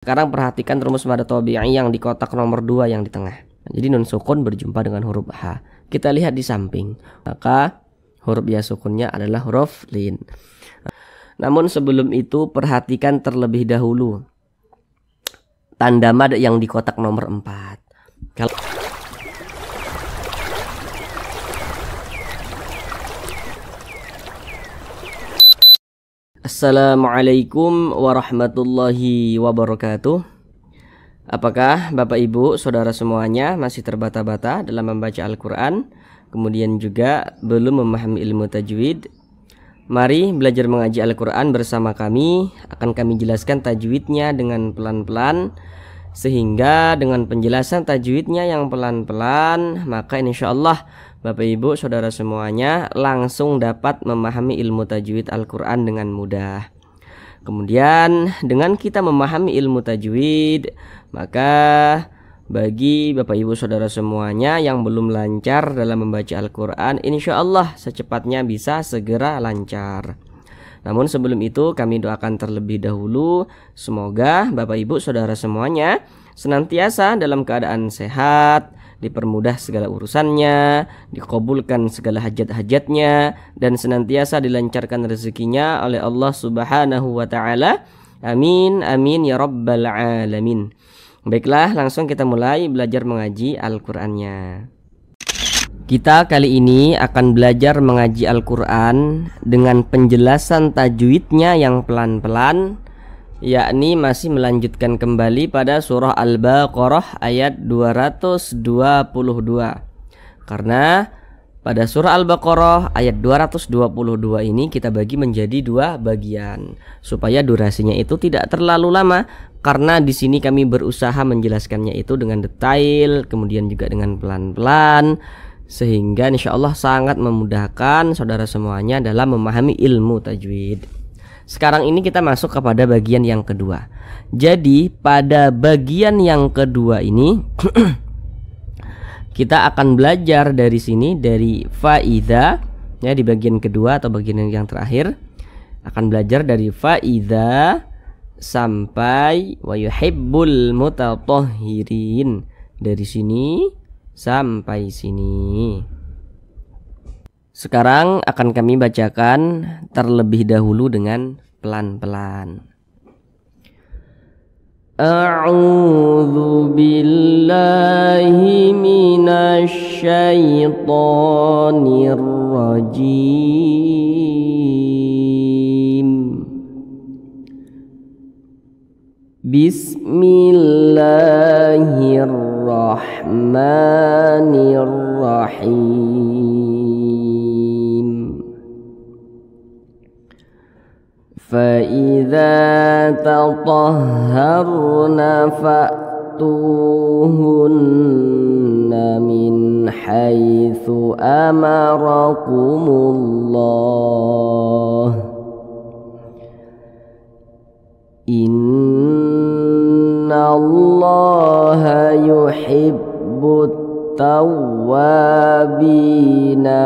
Sekarang perhatikan rumus mad tabi'i yang di kotak nomor 2 yang di tengah. Jadi nun sukun berjumpa dengan huruf H. Kita lihat di samping. Maka huruf ya sukunnya adalah huruf lin. Namun sebelum itu perhatikan terlebih dahulu tanda mad yang di kotak nomor 4. Kalau Assalamualaikum warahmatullahi wabarakatuh. Apakah Bapak Ibu saudara semuanya masih terbata-bata dalam membaca Al-Quran, kemudian juga belum memahami ilmu tajwid? Mari belajar mengaji Al-Quran bersama kami. Akan kami jelaskan tajwidnya dengan pelan-pelan, sehingga dengan penjelasan tajwidnya yang pelan-pelan, maka insya Allah Bapak Ibu saudara semuanya langsung dapat memahami ilmu tajwid Al-Quran dengan mudah. Kemudian dengan kita memahami ilmu tajwid, maka bagi Bapak Ibu saudara semuanya yang belum lancar dalam membaca Al-Quran, insya Allah secepatnya bisa segera lancar. Namun sebelum itu kami doakan terlebih dahulu, semoga Bapak Ibu saudara semuanya senantiasa dalam keadaan sehat, dipermudah segala urusannya, dikabulkan segala hajat-hajatnya, dan senantiasa dilancarkan rezekinya oleh Allah Subhanahu wa Ta'ala. Amin, amin ya rabbal alamin. Baiklah, langsung kita mulai belajar mengaji Al-Qur'annya. Kita kali ini akan belajar mengaji Al-Quran dengan penjelasan tajwidnya yang pelan-pelan, yakni masih melanjutkan kembali pada surah Al-Baqarah ayat 222. Karena pada surah Al-Baqarah ayat 222 ini kita bagi menjadi dua bagian supaya durasinya itu tidak terlalu lama, karena di sini kami berusaha menjelaskannya itu dengan detail, kemudian juga dengan pelan-pelan, sehingga insya Allah sangat memudahkan saudara semuanya dalam memahami ilmu tajwid. Sekarang ini kita masuk kepada bagian yang kedua. Jadi pada bagian yang kedua ini kita akan belajar dari sini, dari faida ya, di bagian kedua atau bagian yang terakhir akan belajar dari faida sampai wa yuhibbul mutatahhirin, dari sini sampai sini. Sekarang akan kami bacakan terlebih dahulu dengan pelan-pelan. A'udzu billahi minasy syaithanir rajim. Bismillahirrahmanirrahim. Fa'idza tatahharna fa'tuhunna min haitsu amarakumullah. Innallaha yuhibbut tawwabina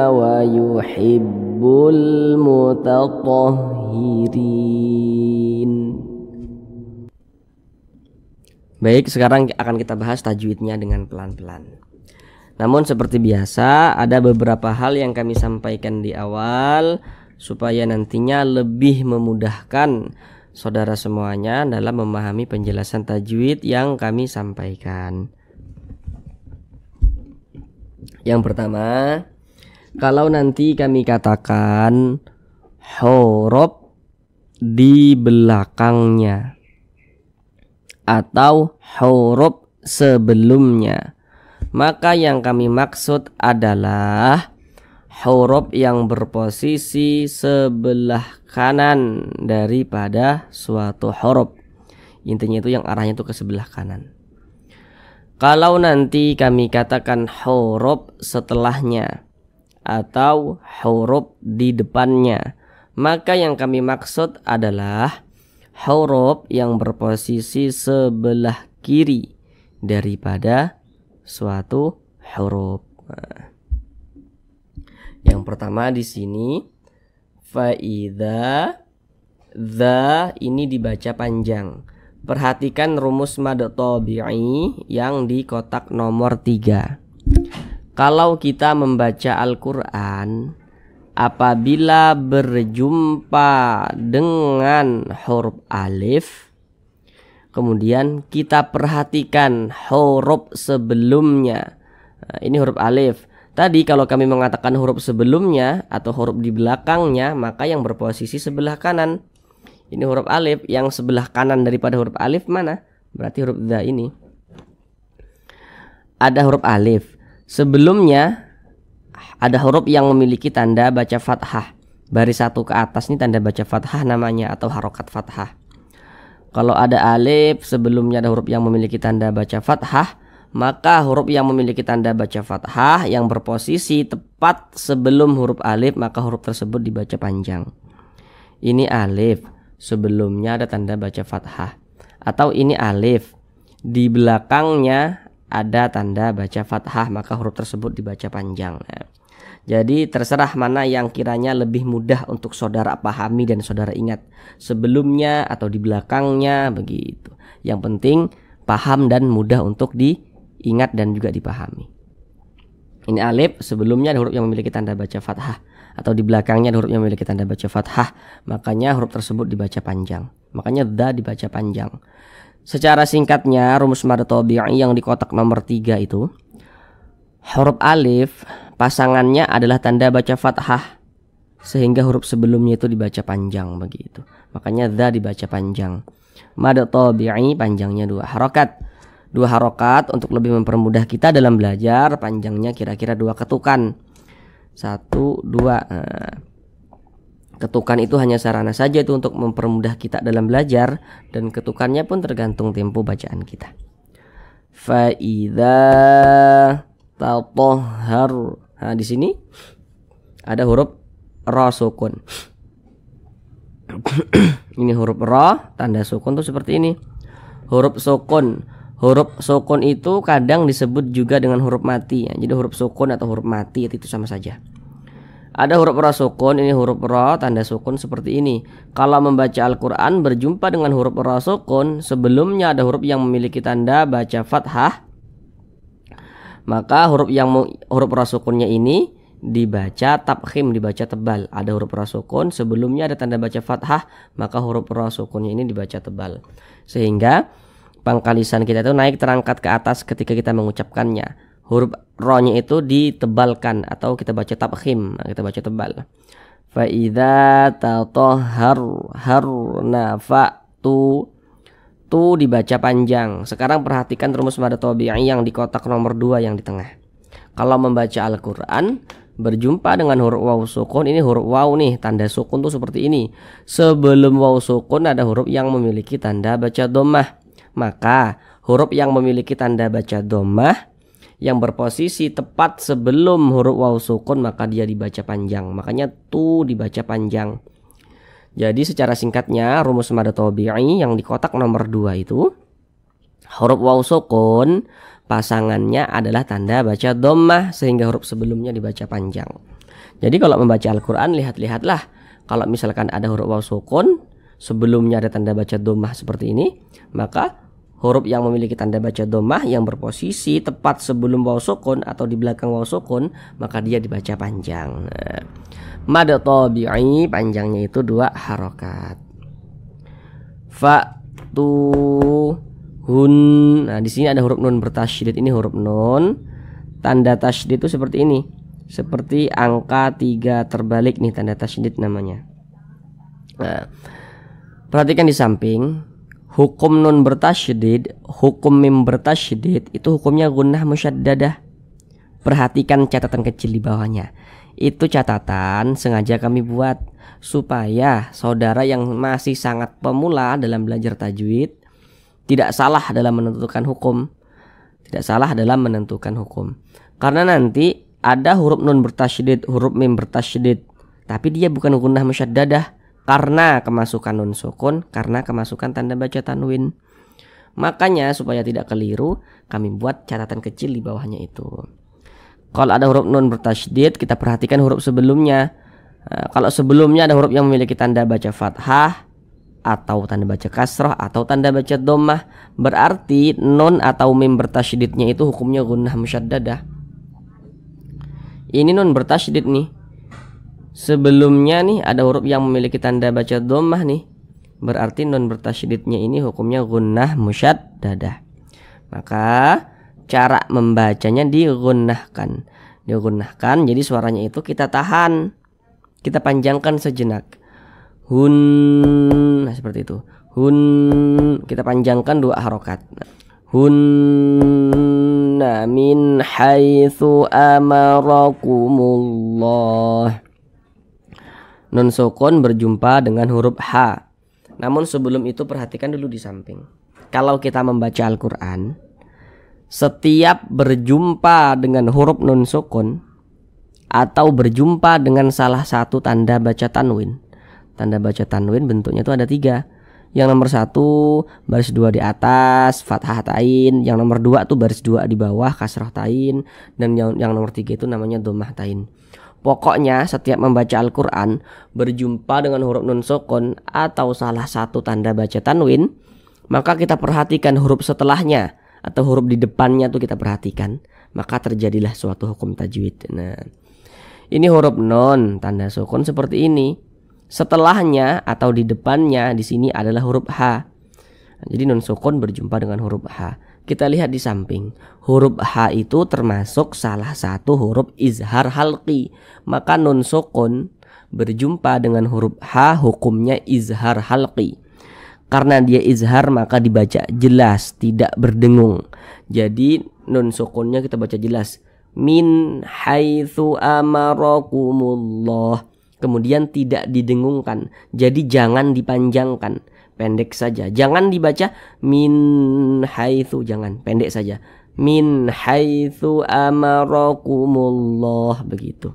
wa yuhibbul mutatahhirin. Baik, sekarang akan kita bahas tajwidnya dengan pelan-pelan. Namun seperti biasa ada beberapa hal yang kami sampaikan di awal supaya nantinya lebih memudahkan saudara semuanya dalam memahami penjelasan tajwid yang kami sampaikan. Yang pertama, kalau nanti kami katakan huruf di belakangnya atau huruf sebelumnya, maka yang kami maksud adalah huruf yang berposisi sebelah kanan daripada suatu huruf. Intinya itu yang arahnya itu ke sebelah kanan. Kalau nanti kami katakan huruf setelahnya atau huruf di depannya, maka yang kami maksud adalah huruf yang berposisi sebelah kiri daripada suatu huruf. Yang pertama di sini faida, za ini dibaca panjang. perhatikan rumus mad tabi'i yang di kotak nomor 3. Kalau kita membaca Al-Quran, apabila berjumpa dengan huruf alif, kemudian kita perhatikan huruf sebelumnya. Nah, ini huruf alif. Tadi kalau kami mengatakan huruf sebelumnya atau huruf di belakangnya, maka yang berposisi sebelah kanan. Ini huruf alif, yang sebelah kanan daripada huruf alif mana? Berarti huruf dha ini. Ada huruf alif. Sebelumnya ada huruf yang memiliki tanda baca fathah. Baris satu ke atas ini tanda baca fathah namanya, atau harokat fathah. Kalau ada alif sebelumnya ada huruf yang memiliki tanda baca fathah, maka huruf yang memiliki tanda baca fathah yang berposisi tepat sebelum huruf alif, maka huruf tersebut dibaca panjang. Ini alif, sebelumnya ada tanda baca fathah. Atau ini alif, di belakangnya ada tanda baca fathah, maka huruf tersebut dibaca panjang. Nah, jadi terserah mana yang kiranya lebih mudah untuk saudara pahami dan saudara ingat, sebelumnya atau di belakangnya, begitu. Yang penting paham dan mudah untuk diingat dan juga dipahami. Ini alif, sebelumnya ada huruf yang memiliki tanda baca fathah, atau di belakangnya ada huruf yang memiliki tanda baca fathah, makanya huruf tersebut dibaca panjang. Makanya dha dibaca panjang. Secara singkatnya, rumus mad tabi'i yang di kotak nomor 3 itu, huruf alif pasangannya adalah tanda baca fathah, sehingga huruf sebelumnya itu dibaca panjang, begitu. Makanya dha dibaca panjang. Mad tabi'i panjangnya 2 harokat. 2 harokat untuk lebih mempermudah kita dalam belajar, panjangnya kira-kira 2 ketukan. 1, 2. Ketukan itu hanya sarana saja itu untuk mempermudah kita dalam belajar, dan ketukannya pun tergantung tempo bacaan kita. Fa idza tatahhar. Nah, di sini ada huruf ra sukun. Ini huruf ra, tanda sukun tuh seperti ini. Huruf sukun. Huruf sukun itu kadang disebut juga dengan huruf mati ya. Jadi huruf sukun atau huruf mati itu sama saja. Ada huruf ra sukun, ini huruf ra tanda sukun seperti ini. Kalau membaca Al-Quran berjumpa dengan huruf ra sukun, sebelumnya ada huruf yang memiliki tanda baca fathah, maka huruf ra sukunnya ini dibaca tafkhim, dibaca tebal. Ada huruf ra sukun, sebelumnya ada tanda baca fathah, maka huruf ra sukunnya ini dibaca tebal. Sehingga pangkal lisan kita itu naik terangkat ke atas ketika kita mengucapkannya. Huruf ro-nya itu ditebalkan atau kita baca tafkhim, kita baca tebal. Fa idza tatahharna fa tu dibaca panjang. Sekarang perhatikan rumus mad tabi'i yang di kotak nomor 2 yang di tengah. Kalau membaca Al-Qur'an berjumpa dengan huruf waw sukun, ini huruf waw nih, tanda sukun tuh seperti ini. Sebelum waw sukun ada huruf yang memiliki tanda baca dhammah. Maka huruf yang memiliki tanda baca dhammah yang berposisi tepat sebelum huruf waw sukun, maka dia dibaca panjang. Makanya tu dibaca panjang. Jadi secara singkatnya rumus mad tabi'i yang di kotak nomor 2 itu, huruf waw sukun pasangannya adalah tanda baca dhammah, sehingga huruf sebelumnya dibaca panjang. Jadi kalau membaca Al-Quran, lihat-lihatlah. Kalau misalkan ada huruf waw sukun, sebelumnya ada tanda baca dhammah seperti ini, maka huruf yang memiliki tanda baca dhammah yang berposisi tepat sebelum waw sukun atau di belakang waw sukun, maka dia dibaca panjang. Nah, mad tabi'i panjangnya itu 2 harokat. Fa tu hun. Nah, di sini ada huruf nun bertasydid. Ini huruf nun. Tanda tasydid itu seperti ini. Seperti angka 3 terbalik nih, tanda tasydid namanya. Nah, perhatikan di samping. Hukum nun bertasydid, hukum mim bertasydid itu hukumnya gunnah musyaddadah. Perhatikan catatan kecil di bawahnya. Itu catatan sengaja kami buat supaya saudara yang masih sangat pemula dalam belajar tajwid tidak salah dalam menentukan hukum. Tidak salah dalam menentukan hukum. Karena nanti ada huruf nun bertasydid, huruf mim bertasydid, tapi dia bukan gunnah musyaddadah karena kemasukan nun sukun, karena kemasukan tanda baca tanwin. Makanya supaya tidak keliru, kami buat catatan kecil di bawahnya itu. Kalau ada huruf nun bertasydid, kita perhatikan huruf sebelumnya. Kalau sebelumnya ada huruf yang memiliki tanda baca fathah, atau tanda baca kasrah atau tanda baca dhammah. Berarti nun atau mim bertasydidnya itu hukumnya gunnah musyaddadah. Ini nun bertasydid nih. Sebelumnya nih ada huruf yang memiliki tanda baca dhammah nih. Berarti nun bertasydidnya ini hukumnya gunnah musyaddadah. Maka cara membacanya digunnahkan. Digunnahkan, jadi suaranya itu kita tahan. Kita panjangkan sejenak. Hun, nah seperti itu. Hun, kita panjangkan 2 harokat. Hunna min haitsu amarakumullah. Nun sukun berjumpa dengan huruf H. Namun sebelum itu perhatikan dulu di samping. Kalau kita membaca Al-Quran, setiap berjumpa dengan huruf nun sukun atau berjumpa dengan salah satu tanda baca tanwin. Tanda baca tanwin bentuknya itu ada 3. Yang nomor 1 baris 2 di atas fathah tain, yang nomor 2 tuh baris 2 di bawah kasrah tain, dan yang nomor 3 itu namanya dhammah tain. Pokoknya setiap membaca Al-Quran berjumpa dengan huruf nun sukun atau salah satu tanda baca tanwin, maka kita perhatikan huruf setelahnya atau huruf di depannya tuh kita perhatikan, maka terjadilah suatu hukum tajwid. Nah, ini huruf nun tanda sukun seperti ini. Setelahnya atau di depannya di sini adalah huruf H. Jadi nun sukun berjumpa dengan huruf H. Kita lihat di samping. Huruf H itu termasuk salah satu huruf izhar halqi. Maka nun sukun berjumpa dengan huruf H hukumnya izhar halqi. Karena dia izhar maka dibaca jelas, tidak berdengung. Jadi nun sukunnya kita baca jelas. Min haitsu amarakumullah. Kemudian tidak didengungkan. Jadi jangan dipanjangkan, pendek saja. Jangan dibaca min haitsu, jangan, pendek saja. Min haitsu amarakumullah, begitu.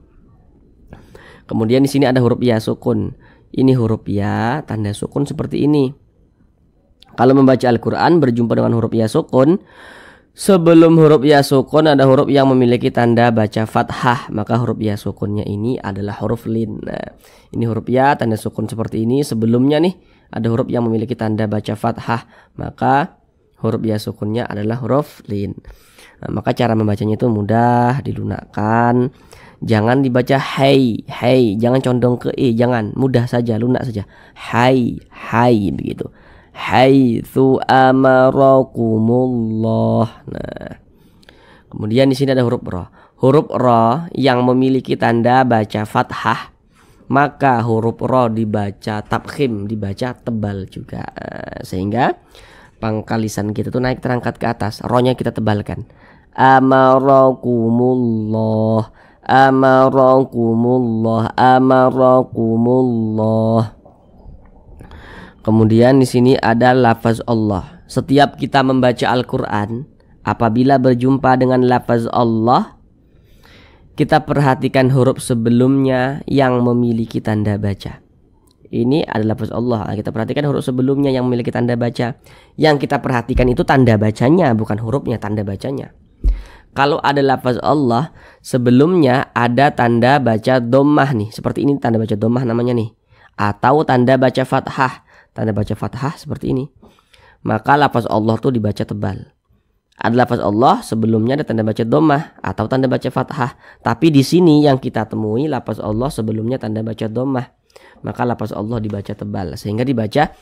Kemudian di sini ada huruf ya sukun. Ini huruf ya tanda sukun seperti ini. Kalau membaca Al-Quran berjumpa dengan huruf ya sukun, sebelum huruf ya sukun ada huruf yang memiliki tanda baca fathah, maka huruf ya sukunnya ini adalah huruf lin. Nah, ini huruf ya tanda sukun seperti ini. Sebelumnya nih ada huruf yang memiliki tanda baca fathah, maka huruf ya sukunnya adalah huruf lin. Nah, maka cara membacanya itu mudah, dilunakkan. Jangan dibaca hai, hai, jangan condong ke jangan, mudah saja, lunak saja. Hai, hai, begitu. Haitsu amarakumullah. Nah, kemudian di sini ada huruf ra. Huruf ra yang memiliki tanda baca fathah, maka huruf ra dibaca tabkhim, dibaca tebal juga. Sehingga pangkal lisan kita tuh naik terangkat ke atas, ra-nya kita tebalkan. Amarakumullah, amarakumullah, amarakumullah. Kemudian di sini ada lafaz Allah. Setiap kita membaca Al-Quran, apabila berjumpa dengan lafaz Allah, kita perhatikan huruf sebelumnya yang memiliki tanda baca. Ini adalah lafaz Allah. Kita perhatikan huruf sebelumnya yang memiliki tanda baca. Yang kita perhatikan itu tanda bacanya, bukan hurufnya, tanda bacanya. Kalau ada lafaz Allah, sebelumnya ada tanda baca dhammah nih. Seperti ini tanda baca dhammah namanya nih. Atau tanda baca fathah. Tanda baca fathah seperti ini. Maka lafaz Allah tuh dibaca tebal. Ada lafaz Allah, sebelumnya ada tanda baca dhammah atau tanda baca fathah. Tapi di sini yang kita temui lafaz Allah sebelumnya tanda baca dhammah. Maka lafaz Allah dibaca tebal sehingga dibaca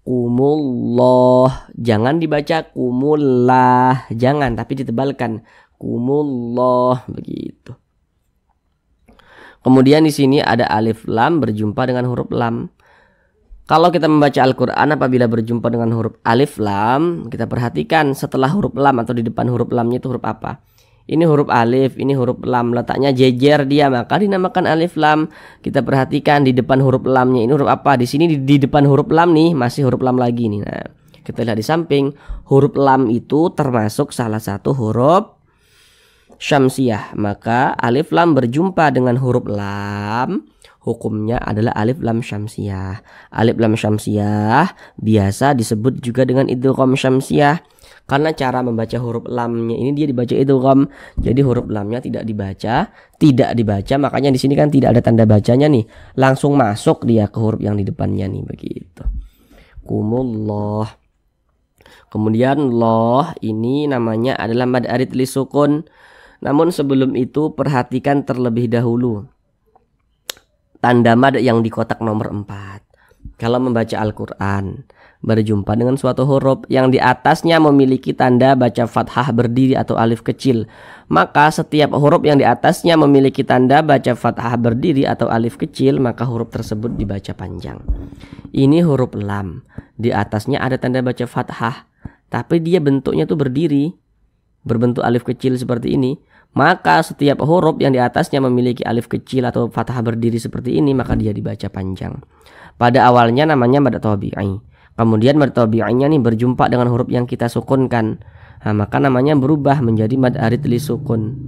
kumullah. Jangan dibaca kumullah, jangan, tapi ditebalkan kumullah, begitu. Kemudian di sini ada alif lam berjumpa dengan huruf lam. Kalau kita membaca Al-Quran apabila berjumpa dengan huruf alif lam, kita perhatikan setelah huruf lam atau di depan huruf lamnya itu huruf apa. Ini huruf alif, ini huruf lam, letaknya jejer dia, maka dinamakan alif lam. Kita perhatikan di depan huruf lamnya ini huruf apa. Di sini di depan huruf lam nih masih huruf lam lagi nih. Nah, kita lihat di samping, huruf lam itu termasuk salah satu huruf syamsiyah. Maka alif lam berjumpa dengan huruf lam, hukumnya adalah alif lam syamsiyah. Alif lam syamsiyah biasa disebut juga dengan idgham syamsiyah. Karena cara membaca huruf lamnya ini dia dibaca idgham. Jadi huruf lamnya tidak dibaca, makanya di sini kan tidak ada tanda bacanya nih. Langsung masuk dia ke huruf yang di depannya nih, begitu. kumullah. Kemudian loh ini namanya adalah mad arid li sukun. Namun sebelum itu perhatikan terlebih dahulu tanda mad yang di kotak nomor 4. Kalau membaca Al-Quran berjumpa dengan suatu huruf yang di atasnya memiliki tanda baca fathah berdiri atau alif kecil, maka setiap huruf yang di atasnya memiliki tanda baca fathah berdiri atau alif kecil, maka huruf tersebut dibaca panjang. Ini huruf lam, di atasnya ada tanda baca fathah, tapi dia bentuknya tuh berdiri, berbentuk alif kecil seperti ini. Maka setiap huruf yang di atasnya memiliki alif kecil atau fathah berdiri seperti ini, maka dia dibaca panjang. Pada awalnya namanya mad tabi'i. Kemudian mad tabi'inya nih berjumpa dengan huruf yang kita sukunkan. Maka namanya berubah menjadi mad arid li sukun.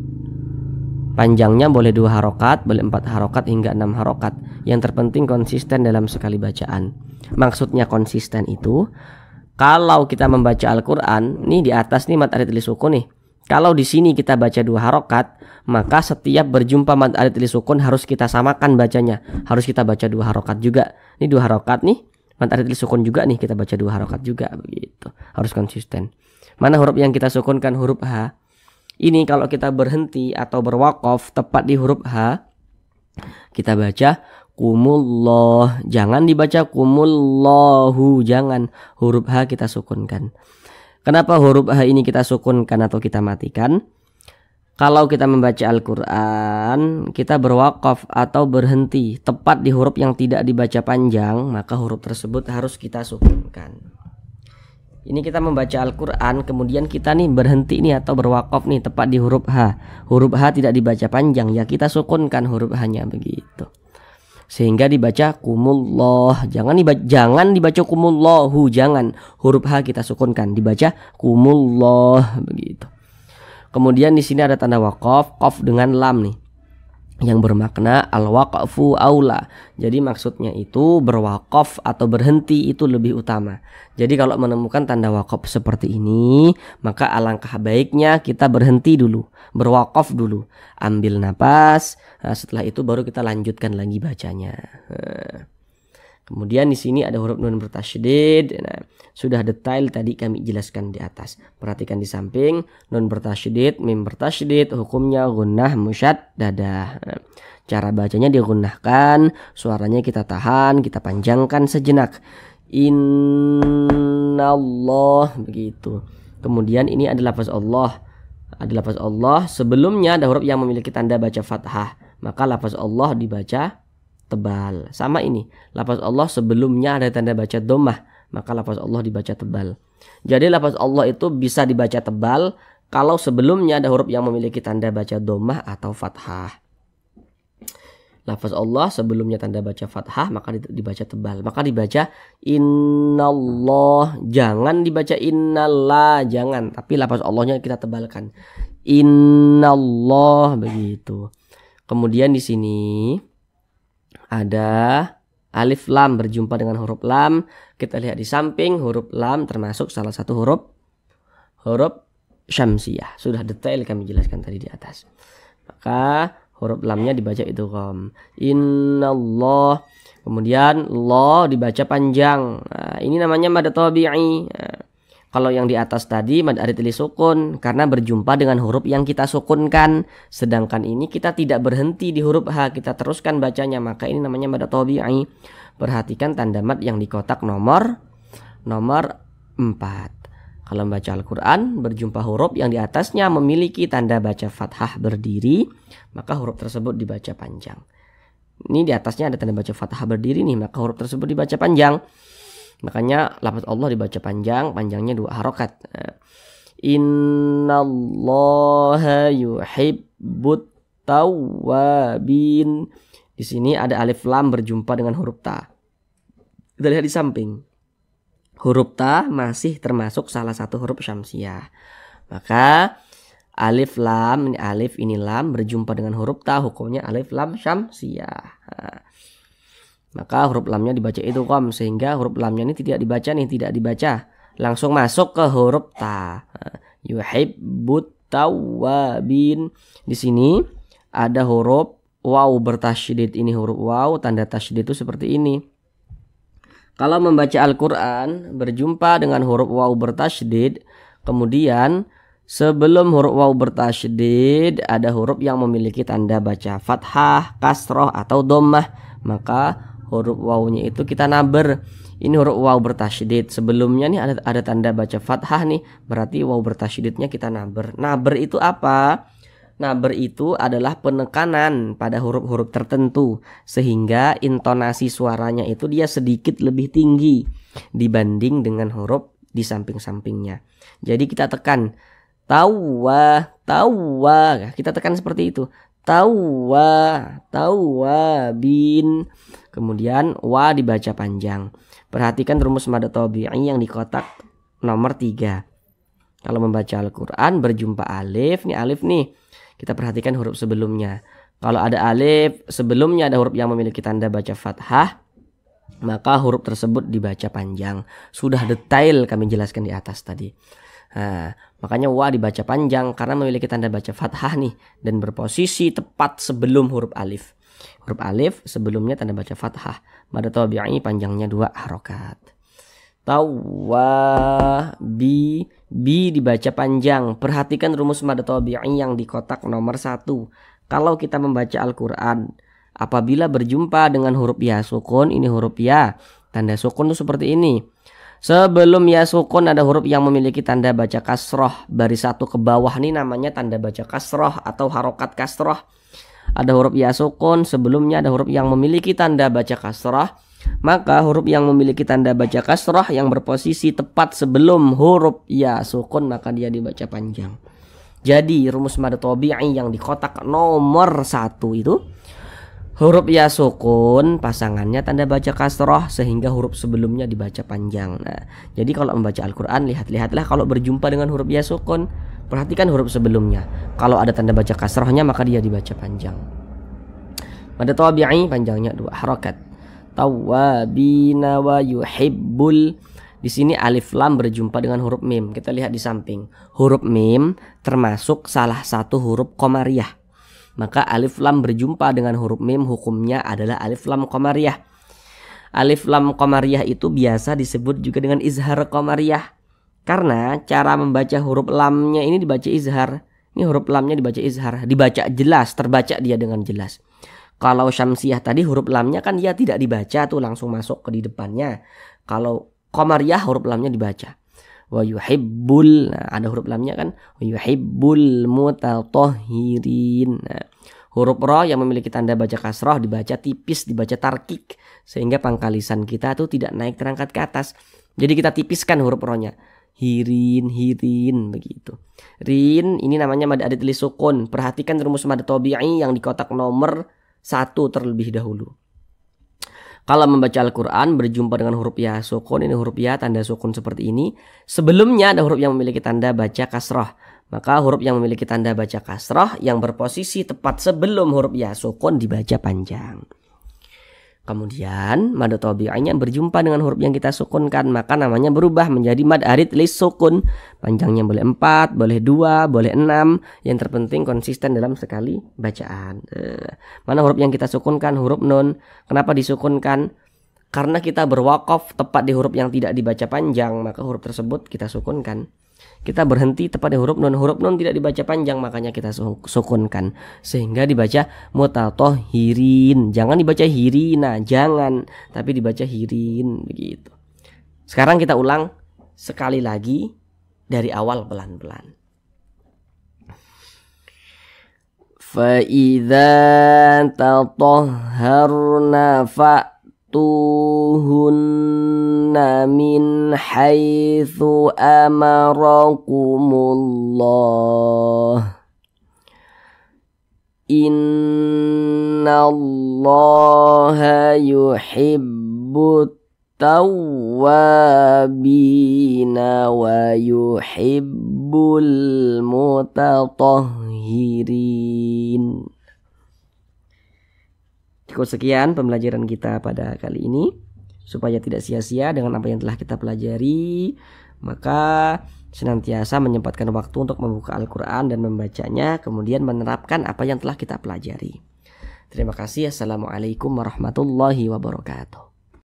Panjangnya boleh 2 harokat, boleh 4 harokat hingga 6 harokat. Yang terpenting konsisten dalam sekali bacaan. Maksudnya konsisten itu, kalau kita membaca Al-Quran, nih di atas nih mad arid li sukun nih. Kalau di sini kita baca 2 harokat, maka setiap berjumpa mad arid li sukun harus kita samakan bacanya. Harus kita baca 2 harokat juga. Ini 2 harokat nih, mad arid li sukun juga nih, kita baca 2 harokat juga begitu. Harus konsisten. Mana huruf yang kita sukunkan? Huruf H. Ini kalau kita berhenti atau berwaqaf tepat di huruf H, kita baca kumullah. Jangan dibaca kumullahu, jangan. Huruf H kita sukunkan. Kenapa huruf H ini kita sukunkan atau kita matikan? Kalau kita membaca Al-Quran, kita berwaqaf atau berhenti tepat di huruf yang tidak dibaca panjang, maka huruf tersebut harus kita sukunkan. Ini kita membaca Al-Quran, kemudian kita nih berhenti nih atau berwaqaf nih tepat di huruf H. Huruf H tidak dibaca panjang, ya kita sukunkan huruf H-nya begitu. Sehingga dibaca kumullah. Jangan dibaca kumullahu, jangan. Huruf H kita sukunkan, dibaca kumullah begitu. Kemudian di sini ada tanda waqaf, qaf dengan lam nih, yang bermakna al-waqfu aula. Jadi maksudnya itu berwaqaf atau berhenti itu lebih utama. Jadi kalau menemukan tanda waqaf seperti ini, maka alangkah baiknya kita berhenti dulu, berwaqaf dulu, ambil napas. Setelah itu baru kita lanjutkan lagi bacanya. Kemudian di sini ada huruf nun bertasydid. Nah, sudah detail tadi kami jelaskan di atas. Perhatikan di samping, nun bertasydid, mim bertasydid, hukumnya gunnah musyaddadah. Nah, cara bacanya digunnahkan, suaranya kita tahan, kita panjangkan sejenak. Innallah begitu. Kemudian ini ada lafaz Allah. Ada lafaz Allah, sebelumnya ada huruf yang memiliki tanda baca fathah, maka lafaz Allah dibaca tebal. Sama ini, lafaz Allah sebelumnya ada tanda baca dhammah, maka lafaz Allah dibaca tebal. Jadi lafaz Allah itu bisa dibaca tebal kalau sebelumnya ada huruf yang memiliki tanda baca dhammah atau fathah. Lafaz Allah sebelumnya tanda baca fathah, maka dibaca tebal. Maka dibaca innallah, jangan dibaca innallah, jangan. Tapi lafaz Allahnya kita tebalkan. Innallah begitu. Kemudian di sini ada alif lam berjumpa dengan huruf lam. Kita lihat di samping, huruf lam termasuk salah satu huruf syamsiyah. Sudah detail kami jelaskan tadi di atas. Maka huruf lamnya dibaca idgham. Innallah. Kemudian la dibaca panjang. Nah, ini namanya mad tabi'i. Nah, kalau yang di atas tadi mad arid li sukun karena berjumpa dengan huruf yang kita sukunkan. Sedangkan ini kita tidak berhenti di huruf H, kita teruskan bacanya, maka ini namanya mad tabi'i. Perhatikan tanda mad yang di kotak nomor 4. Kalau membaca Al-Quran berjumpa huruf yang di atasnya memiliki tanda baca fathah berdiri, maka huruf tersebut dibaca panjang. Ini di atasnya ada tanda baca fathah berdiri nih, maka huruf tersebut dibaca panjang. Makanya lafaz Allah dibaca panjang, panjangnya 2 harokat. Innallaha yuhibbut tawwabin. Di sini ada alif lam berjumpa dengan huruf ta. Kita lihat di samping. Huruf ta masih termasuk salah satu huruf syamsiyah. Maka alif lam, ini alif ini lam berjumpa dengan huruf ta, hukumnya alif lam syamsiyah. Maka huruf lamnya dibaca idgham, sehingga huruf lamnya ini tidak dibaca, langsung masuk ke huruf ta. Yuhibbut tawwabin. Di sini ada huruf waw bertasydid. Ini huruf waw, tanda tasydid itu seperti ini. Kalau membaca Al-Quran berjumpa dengan huruf waw bertasydid, kemudian sebelum huruf waw bertasydid ada huruf yang memiliki tanda baca fathah, kasroh atau dhammah, maka huruf wawnya itu kita naber. Ini huruf waw bertasydid. Sebelumnya nih ada tanda baca fathah nih, berarti waw bertasydidnya kita naber. Naber itu apa? Naber itu adalah penekanan pada huruf-huruf tertentu sehingga intonasi suaranya itu dia sedikit lebih tinggi dibanding dengan huruf di samping-sampingnya. Jadi kita tekan tawa, tawa. Kita tekan seperti itu. Tawa, tawa bin. Kemudian wa dibaca panjang. Perhatikan rumus mad tabi'i yang di kotak nomor 3. Kalau membaca Al-Quran berjumpa alif, nih alif nih. Kita perhatikan huruf sebelumnya. Kalau ada alif, sebelumnya ada huruf yang memiliki tanda baca fathah, maka huruf tersebut dibaca panjang. Sudah detail kami jelaskan di atas tadi. Nah, makanya wa dibaca panjang karena memiliki tanda baca fathah nih dan berposisi tepat sebelum huruf alif. Huruf alif sebelumnya tanda baca fathah. Mad tabi'i panjangnya 2 harokat. Tawa bi dibaca panjang. Perhatikan rumus mad tabi'i yang di kotak nomor 1. Kalau kita membaca Al-Quran, apabila berjumpa dengan huruf ya sukun, ini huruf ya, tanda sukun itu seperti ini. Sebelum ya sukun ada huruf yang memiliki tanda baca kasroh, baris 1 ke bawah nih namanya tanda baca kasroh atau harokat kasroh. Ada huruf ya sukun, sebelumnya ada huruf yang memiliki tanda baca kasroh. Maka huruf yang memiliki tanda baca kasroh yang berposisi tepat sebelum huruf ya sukun, maka dia dibaca panjang. Jadi rumus mad tabi'i yang di kotak nomor 1 itu, huruf ya sukun pasangannya tanda baca kasroh sehingga huruf sebelumnya dibaca panjang. Nah, jadi kalau membaca Al-Quran lihatlah kalau berjumpa dengan huruf ya sukun, perhatikan huruf sebelumnya. Kalau ada tanda baca kasrohnya maka dia dibaca panjang. Mad tabi'i panjangnya 2 harokat. Tawabina wa yuhibbul. Di sini alif lam berjumpa dengan huruf mim. Kita lihat di samping. Huruf mim termasuk salah satu huruf qamariyah. Maka alif lam berjumpa dengan huruf mim hukumnya adalah alif lam qamariyah. Alif lam qamariyah itu biasa disebut juga dengan izhar qamariyah. Karena cara membaca huruf lamnya ini dibaca izhar. Ini huruf lamnya dibaca izhar. Dibaca jelas, terbaca dia dengan jelas. Kalau syamsiyah tadi huruf lamnya kan dia tidak dibaca tuh, langsung masuk ke di depannya. Kalau qamariyah huruf lamnya dibaca. Wa yuhibbul, nah, ada huruf lamnya kan. Wa yuhibbul mutatahhirin. Nah, huruf ra yang memiliki tanda baca kasroh dibaca tipis, dibaca tarkik sehingga pangkalisan kita tuh tidak naik terangkat ke atas. Jadi kita tipiskan huruf ra-nya. Hirin, hirin begitu. Rin ini namanya mad arid li sukun. Perhatikan rumus mad tabi'i yang di kotak nomor 1 terlebih dahulu. Kalau membaca Al-Quran berjumpa dengan huruf ya sukun, ini huruf ya tanda sukun seperti ini. Sebelumnya ada huruf yang memiliki tanda baca kasroh. Maka huruf yang memiliki tanda baca kasroh yang berposisi tepat sebelum huruf ya sukun dibaca panjang. Kemudian mad tabi'inya berjumpa dengan huruf yang kita sukunkan, maka namanya berubah menjadi mad arid lis sukun. Panjangnya boleh 4, boleh 2, boleh 6. Yang terpenting konsisten dalam sekali bacaan. Mana huruf yang kita sukunkan? Huruf nun. Kenapa disukunkan? Karena kita berwakaf tepat di huruf yang tidak dibaca panjang, maka huruf tersebut kita sukunkan. Kita berhenti tepat di huruf nun. Huruf nun tidak dibaca panjang, makanya kita sukunkan. Sehingga dibaca mutatahhirin. Jangan dibaca hirina, jangan. Tapi dibaca hirin, begitu. Sekarang kita ulang sekali lagi dari awal pelan-pelan. Fa'idha tatahharna fa'tuhunna min haitsu amarakumullah. Innallaha yuhibbut tawwabina wa yuhibbul mutatahhirin. Cukup sekian pembelajaran kita pada kali ini. Supaya tidak sia-sia dengan apa yang telah kita pelajari, maka senantiasa menyempatkan waktu untuk membuka Al-Quran dan membacanya, kemudian menerapkan apa yang telah kita pelajari. Terima kasih. Assalamualaikum warahmatullahi wabarakatuh.